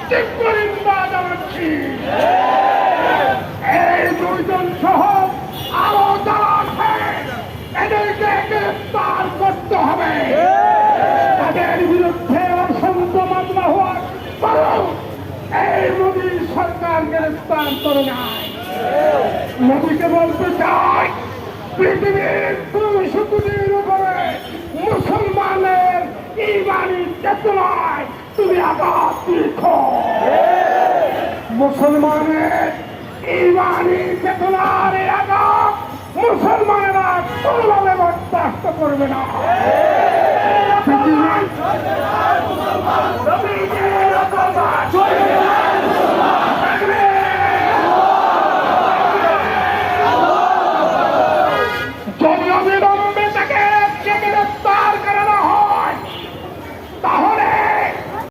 তীব্র জানাচ্ছি। এই দুইজন সহ আরো যারা আছে এদেরকে গ্রেফতার করতে হবে। তাদের বিরুদ্ধে অসংখ্য মামলা হওয়ার পরেও এই মোদী সরকার গ্রেফতার করে নাই। মোদীকে বলতে চাই, পৃথিবীর 200 কোটির উপরে মুসলমানের ইমানি চেতনায় তুমি আঘাত দিচ্ছ। মুসলমানের ইমানি চেতনার আঘাত মুসলমানেরা কোনোভাবে বরদাস্ত করবে না।